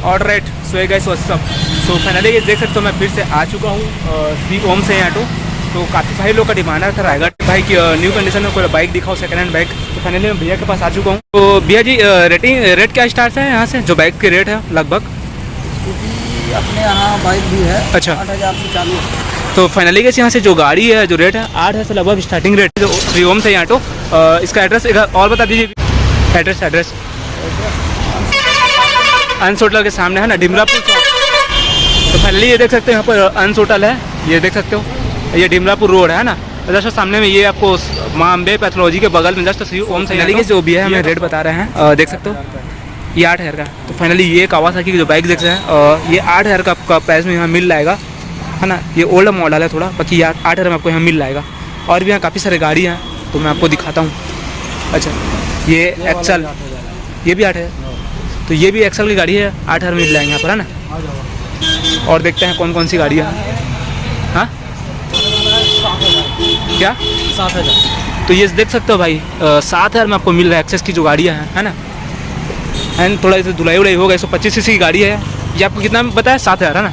All right, so guys what's up. So finally ये देख सकते हो मैं फिर से आ चुका हूँ श्री ओम से ऑटो। तो काफ़ी भाई लोग का डिमांड था रायगढ़ भाई की न्यू कंडीशन में कोई बाइक दिखाओ सेकंड हैंड बाइक। तो फाइनली मैं भैया के पास आ चुका हूँ। तो भैया जी रेट क्या स्टार्ट है यहाँ से, जो बाइक के रेट है लगभग? अपने यहाँ बाइक भी है। अच्छा, 8,000 से चालू है। तो फाइनली कैसे यहाँ से जो गाड़ी है जो रेट है 8,000 से लगभग स्टार्टिंग रेट है। जो श्री ओम से ऑटो, इसका एड्रेस एक और बता दीजिए। एड्रेस अंस होटल के सामने है ना, डिमरापुर चौक। तो फाइनली ये देख सकते हो यहाँ पर अंस होटल है, ये देख सकते हो, ये डिमरापुर रोड है ना। जस्ट सामने में ये आपको माँ अम्बे पैथोलॉजी के बगल में जस्ट श्री ओम से फाइनली जो भी है हमें रेट बता रहे हैं, देख सकते हो ये 8,000 का। तो फाइनली ये कावासाकी की जो बाइक देख रहे हैं ये 8,000 का प्राइस में यहाँ मिल जाएगा है ना। ये ओल्ड मॉडल है थोड़ा, बाकी 8,000 में आपको यहाँ मिल जाएगा। और भी यहाँ काफ़ी सारे गाड़ी हैं तो मैं आपको दिखाता हूँ। अच्छा, ये एक्सल, ये भी 8,000, तो ये भी एक्सल की गाड़ी है, 8,000 मिल जाएंगे यहाँ पर है ना। और देखते हैं कौन कौन सी गाड़ियाँ हैं। हाँ क्या 7,000। तो ये देख सकते हो भाई 7,000 में आपको मिल रहा है एक्सेस की जो गाड़ियाँ हैं है ना। एंड थोड़ा इसे धुलाई उलाई होगा, 125 सीसी की गाड़ी है। ये आपको कितना बताया 7,000 है ना।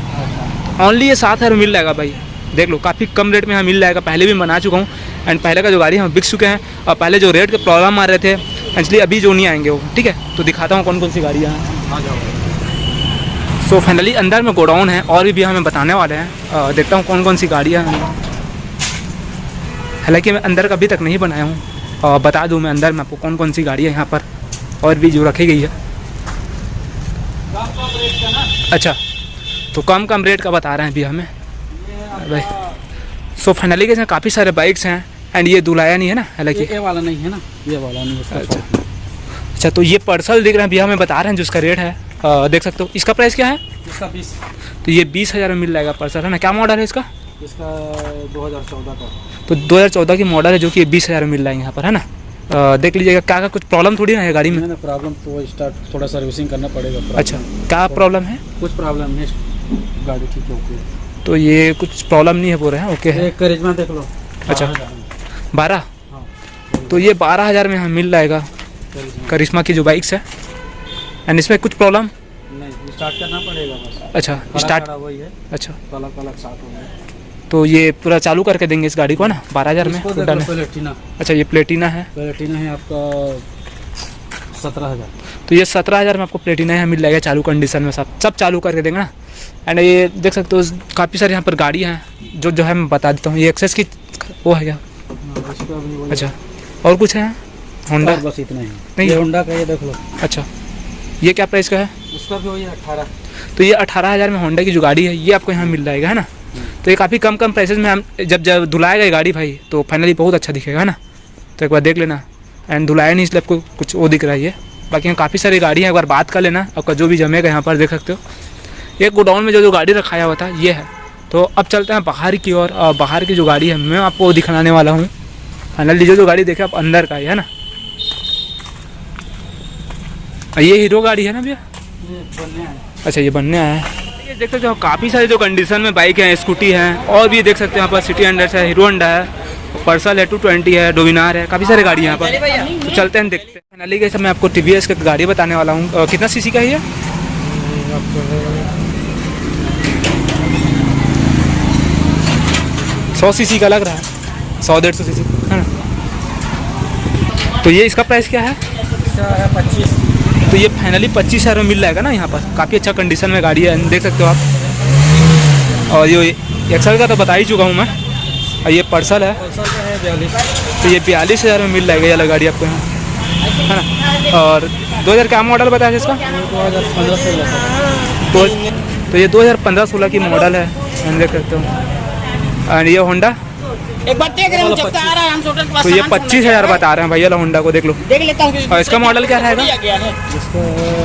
ओनली ये 7,000 मिल जाएगा भाई, देख लो काफ़ी कम रेट में यहाँ मिल जाएगा। पहले भी बना चुका हूँ एंड पहले का जो गाड़ी हम बिक चुके हैं, और पहले जो रेट के प्रॉब्लम आ रहे थे एक्चुअली अभी जो नहीं आएंगे वो, ठीक है। तो दिखाता हूँ कौन कौन सी गाड़ियाँ हैं। सो फाइनली अंदर में गोडाउन है और भी हमें बताने वाले हैं। देखता हूँ कौन कौन सी गाड़ियाँ हैं। हालांकि मैं अंदर का अभी तक नहीं बनाया हूँ, बता दूँ मैं अंदर में आपको कौन कौन सी गाड़ियाँ यहाँ पर और भी जो रखी गई है। अच्छा, तो कम रेट का बता रहे हैं अभी हमें भाई। सो फाइनली के काफ़ी सारे बाइक्स हैं एंड ये दुलाया नहीं है ना, हालांकि ये वाला नहीं है ना, ये वाला नहीं है। अच्छा, तो ये पर्सल दिख रहे हैं भैया हमें बता रहे हैं जो इसका रेट है, देख सकते हो। इसका प्राइस क्या है? इसका 20। तो ये 20,000 में मिल जाएगा पर्सल है ना। क्या मॉडल है इसका? इसका 2014 का। तो 2014 की मॉडल है जो कि 20,000 में मिल रहा है यहाँ पर है ना। देख लीजिएगा क्या कुछ प्रॉब्लम थोड़ी ना है गाड़ी में? प्रॉब्लम तो स्टार्ट थोड़ा सर्विसिंग करना पड़ेगा। अच्छा, क्या प्रॉब्लम है? कुछ प्रॉब्लम है, गाड़ी ठीक है ओके। तो ये कुछ प्रॉब्लम नहीं है पूरे हैं, ओके है। करिश्मा देख लो। अच्छा 12, तो ये 12,000 में यहाँ मिल जाएगा करिश्मा की जो बाइक्स है। एंड इसमें कुछ प्रॉब्लम नहीं, स्टार्ट करना पड़ेगा बस। अच्छा स्टार्ट, वही है। अच्छा कलर स्टार्ट हो गया, तो ये पूरा चालू करके देंगे इस गाड़ी को ना 12,000 में। प्लेटिना। अच्छा, ये प्लेटिना है। प्लेटिना है आपका 17,000। तो ये 17,000 में आपको प्लेटिना यहाँ मिल जाएगा चालू कंडीशन में, सब चालू करके देंगे ना। एंड ये देख सकते हो काफ़ी सारे यहाँ पर गाड़ियाँ हैं जो है मैं बता देता हूँ। ये एक्सेस की वो है क्या? अच्छा, और कुछ है? होंडा बस इतना ही नहीं, ये होंडा का ये देख लो। अच्छा, ये क्या प्राइस का है? उसका भी वही 18। तो ये 18,000 में होंडा की जो गाड़ी है ये आपको यहाँ मिल जाएगा है ना। तो ये काफ़ी कम प्राइसेस में हम जब धुलाएगा ये गाड़ी भाई तो फाइनली बहुत अच्छा दिखेगा है ना। तो एक बार देख लेना। एंड धुलाया नहीं इसलिए आपको कुछ वो दिख रहा है ये, बाकी यहाँ काफ़ी सारी गाड़ी है, एक बार बात कर लेना। आपका जो भी जमेगा यहाँ पर देख सकते हो। एक गोडाउन में जो गाड़ी रखाया हुआ था ये है। तो अब चलते हैं बाहर की ओर, बाहर की जो गाड़ी है मैं आपको दिखाने वाला हूँ। फाइनली जो गाड़ी देखे आप अंदर का है ना, ये हीरो गाड़ी है ना भैया? अच्छा, ये बनने आया है। ये देख सकते हो काफ़ी सारे जो कंडीशन में बाइक हैं, स्कूटी हैं, और भी देख सकते हो यहाँ पर सिटी हंड्रेड है, हीरो होंडा है, पर्सल है, 220 है, डोमिनार है, काफ़ी सारे गाड़ी यहाँ पर। तो चलते हैं देखते हैं। फाइनली कैसे मैं आपको TVS की गाड़ी बताने वाला हूँ। कितना सीसी का है ये? 100 सीसी का लग रहा है, 100-150 सीसी है ना। तो ये इसका प्राइस क्या है? 25। तो ये फाइनली 25,000 में मिल जाएगा ना यहाँ पर। काफ़ी अच्छा कंडीशन में गाड़ी है, देख सकते हो आप। और ये एक्सल का तो बता ही चुका हूँ मैं। और ये पर्सल है, 42। तो ये 42,000 में मिल जाएगा ये अलग गाड़ी आपको यहाँ है ना। और 2000 क्या मॉडल बताया इसका? 2015-16। तो ये 2015-16 की मॉडल है, देख सकते हो। और ये होंडा एक बार देख रहे हैं, चक्का आ रहा है, हम होटल के पास। तो ये 25,000 बता रहे हैं भैया होंडा को, देख लो। देख लेता हूँ। और इसका मॉडल क्या रहेगा? इसका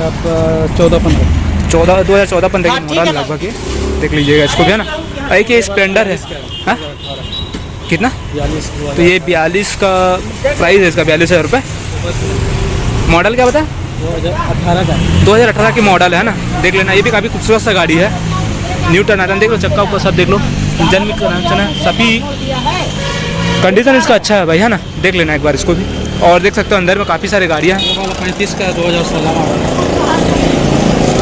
आपका 14-15 2014-15 की मॉडल लगभग ये, देख लीजिएगा इसको भी है ना। एक ये स्प्लेंडर है, हाँ कितना? 42। तो ये 42 का प्राइस है इसका, 42,000 रुपये। मॉडल क्या बताया? 2018 का। 2018 की मॉडल है ना, देख लेना। ये भी काफ़ी खूबसूरत सा गाड़ी है। न्यू टर्न देख लो, चक्का उक्का सब देख लो, इंजन में कनेक्शन है, सभी कंडीशन इसका अच्छा है भाई है ना। देख लेना एक बार इसको भी। और देख सकते हो अंदर में काफ़ी सारी गाड़ियाँ हैं। 35 का 2016 मॉडल।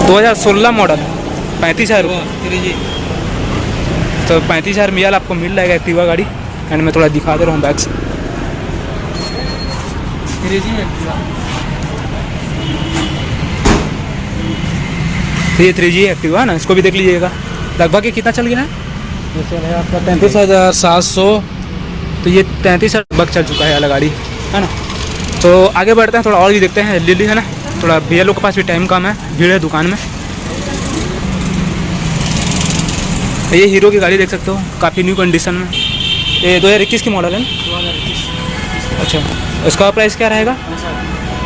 2016 मॉडल 35,000 रुपये। 3G तो 35,000 मियाल आपको मिल जाएगा एक्टिवा गाड़ी। एंड मैं थोड़ा दिखा दे रहा हूँ बैक से। 3G Activa. तो ये 3G एक्टिवा है ना, इसको भी देख लीजिएगा। लगभग ये कितना चल गया है? ये चल है आपका 33,700। तो ये 33,000 लगभग चल चुका है वाला गाड़ी, है ना। तो आगे बढ़ते हैं, थोड़ा और भी देखते हैं जल्दी, है ना। थोड़ा भैया लोग के पास भी टाइम कम है, भीड़ है दुकान में। ये हीरो की गाड़ी देख सकते हो, काफ़ी न्यू कंडीशन में। ये 2021 की मॉडल है ना? 2021। अच्छा, इसका प्राइस क्या रहेगा?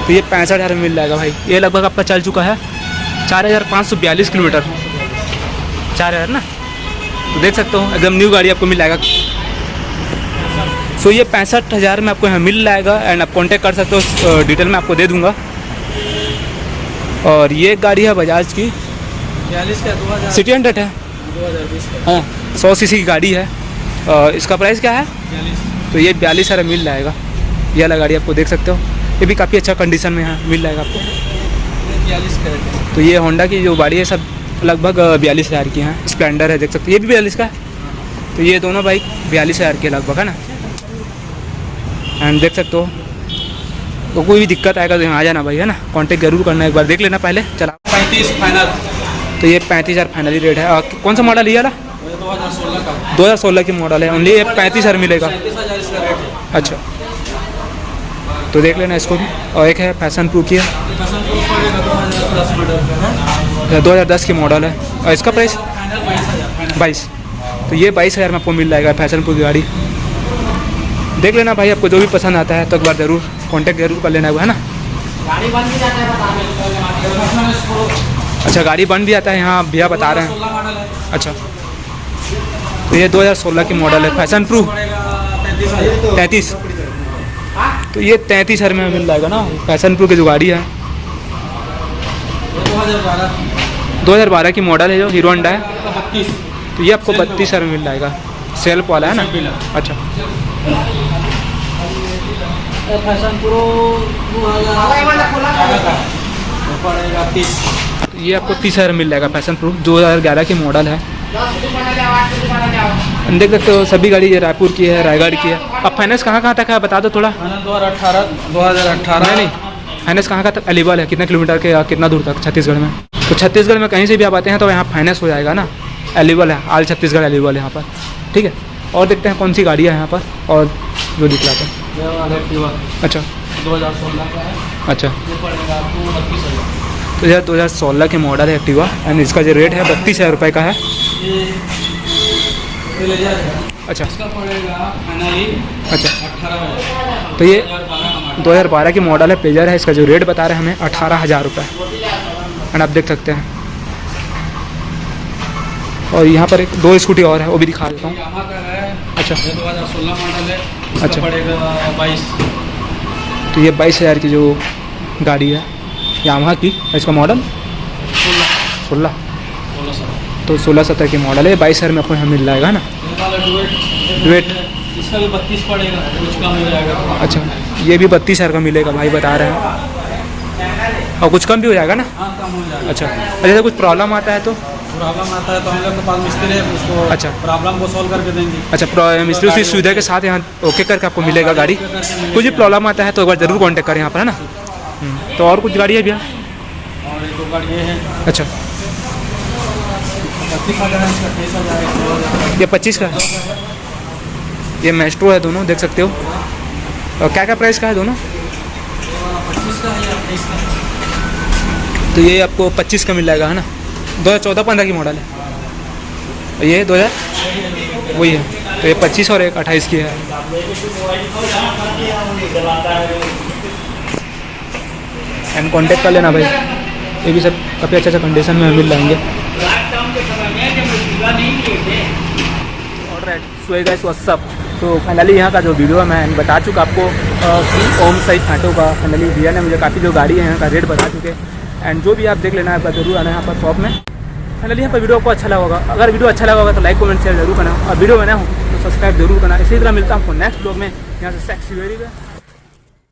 तो ये 65,000 में मिल जाएगा भाई। ये लगभग आपका चल चुका है 4,542 किलोमीटर। 4,000 ना, तो देख सकते हो एकदम न्यू गाड़ी आपको मिल जाएगा। सो ये 65,000 में आपको यहाँ मिल जाएगा। एंड आप कांटेक्ट कर सकते हो, डिटेल में आपको दे दूँगा। और ये गाड़ी है बजाज की 42 का 2000 सिटी 100 है, 2020 का। हाँ 100 सीसी की गाड़ी है। इसका प्राइस क्या है? 42। तो ये 42,000 मिल जाएगा। ये वाला गाड़ी आपको देख सकते हो, ये भी काफ़ी अच्छा कंडीशन में है, मिल जाएगा आपको। 42 का है। तो ये होंडा की जो गाड़ी है सब लगभग 42,000 की हैं। स्प्लेंडर है देख सकते हो, ये भी 42 का है। तो ये दोनों बाइक 42,000 के लगभग है ना। एंड देख सकते हो, तो कोई भी दिक्कत आएगा तो यहाँ आ जाना भाई, है ना। कांटेक्ट जरूर करना, एक बार देख लेना पहले। चला 35 फाइनल। तो ये 35,000 फाइनली रेट है। कौन सा मॉडल ये वाला? 2016 का। 2016 की मॉडल है। ओनली ये 35,000 मिलेगा। 37,000 इसका रेट है। अच्छा, तो देख लेना इसको भी। और एक है पैशन प्रो की है, 2010 मॉडल का है। 2010 की मॉडल है। और इसका प्राइस फाइनल 22,000। 22। तो ये 22,000 में आपको मिल जाएगा पैशन प्रो की गाड़ी। देख लेना भाई, आपको जो भी पसंद आता है तो एक बार ज़रूर कांटेक्ट जरूर कर लेना, है ना। गाड़ी बन भी जाता है, बता दें। अच्छा, गाड़ी बन भी आता है यहाँ, भैया बता रहे हैं। 16 मॉडल है। अच्छा, तो ये 2016 की मॉडल है, फैशन प्रो 33। तो ये 33,000 में मिल जाएगा ना, फैशन प्रो की जो गाड़ी है। 2012 की मॉडल है, जो हीरो होंडा है। 32। तो ये आपको 32,000 में मिल जाएगा। सेल्फ वाला है ना। अच्छा, फैशन प्रो पड़ेगा 30। तो ये आपको 30,000 में मिल जाएगा पैशन प्रो, 2011 की मॉडल है। देख सकते हो सभी गाड़ी ये रायपुर की है, रायगढ़ की है। अब फाइनेंस कहाँ तक है बता दो थोड़ा। 2018 नहीं, फाइनेंस कहाँ तक अवेलेबल है, कितने किलोमीटर के या कितना दूर तक छत्तीसगढ़ में? तो छत्तीसगढ़ में कहीं से भी आप आते हैं तो यहाँ फाइनेंस हो जाएगा ना, अवेलेबल है। ऑल छत्तीसगढ़ अवेलेबल है यहाँ पर, ठीक है। और देखते हैं कौन सी गाड़ियाँ हैं यहाँ पर और जो दिखलाते हैं। अच्छा, 2016 का है। अच्छा, ये पड़ेगा आपको 32,000। तो यार 2016 की मॉडल है एक्टिवा। एंड इसका जो रेट है 32,000 रुपये का है। ये प्लेजर है। अच्छा, इसका पड़ेगा फाइनली अच्छा, 18,000। तो ये 2012 2012 की मॉडल है, प्लेजर है। इसका जो रेट बता रहे हैं हमें 18,000 रुपये। एंड आप देख सकते हैं। और यहाँ पर एक 2 स्कूटी और है, वो भी दिखा देता हूँ। यामा का है। अच्छा, ये 2016 मॉडल है। इसका अच्छा। पड़ेगा 22। तो ये 22,000 की जो गाड़ी है यामाहा की, इसका मॉडल 16। तो 16-17 की मॉडल है, 22,000 में आपको यहाँ मिल जाएगा ना। डुएट इसका भी 32 पड़ेगा, कुछ कम हो जाएगा। अच्छा, ये भी 32,000 का मिलेगा भाई, बता रहे हैं। और कुछ कम भी हो जाएगा ना। हाँ, कम हो जाएगा। अच्छा, जैसे कुछ प्रॉब्लम आता है तो? प्रॉब्लम आता है तो हम लोग के पास मिस्त्री है, उसको अच्छा। प्रॉब्लम को सॉल्व करके देंगे। अच्छा, मिस्त्री उसी सुविधा के साथ यहाँ ओके करके आपको मिलेगा गाड़ी। कुछ भी प्रॉब्लम आता है तो एक बार ज़रूर कॉन्टेक्ट करें यहाँ पर, है ना। तो और कुछ गाड़ी है भैया? और एक दो गाड़ी ये है। अच्छा, 25,000 इसका 23,000। ये 25 का है। ये मेस्ट्रो है, दोनों देख सकते हो। और क्या क्या प्राइस का है दोनों? 25 का है या 23 का? तो ये आपको 25 का मिल जाएगा, है ना। 2014-15 की मॉडल है। ये 2000 वही है। तो ये 25 और एक 28 की है। एंड कांटेक्ट कर लेना भाई, ये भी सब काफ़ी अच्छा कंडीशन में मिल जाएंगे। Alright, so guys what's up. तो फाइनली यहाँ का जो वीडियो है मैं बता चुका आपको कि ओम साइड ऑटो का। फाइनली भैया ने मुझे काफ़ी जो गाड़ी है यहाँ का रेट बता चुके। एंड जो भी आप देख लेना है जरूर आना यहाँ पर शॉप में। फाइनली यहाँ पर वीडियो को अच्छा लगा होगा, अगर वीडियो अच्छा लगा होगा तो लाइक कमेंट शेयर जरूर करना। और वीडियो बना हो तो सब्सक्राइब जरूर करना। इसी तरह मिलता हूँ आपको नेक्स्ट ब्लॉग में, यहाँ से सेक्सी वेरी में।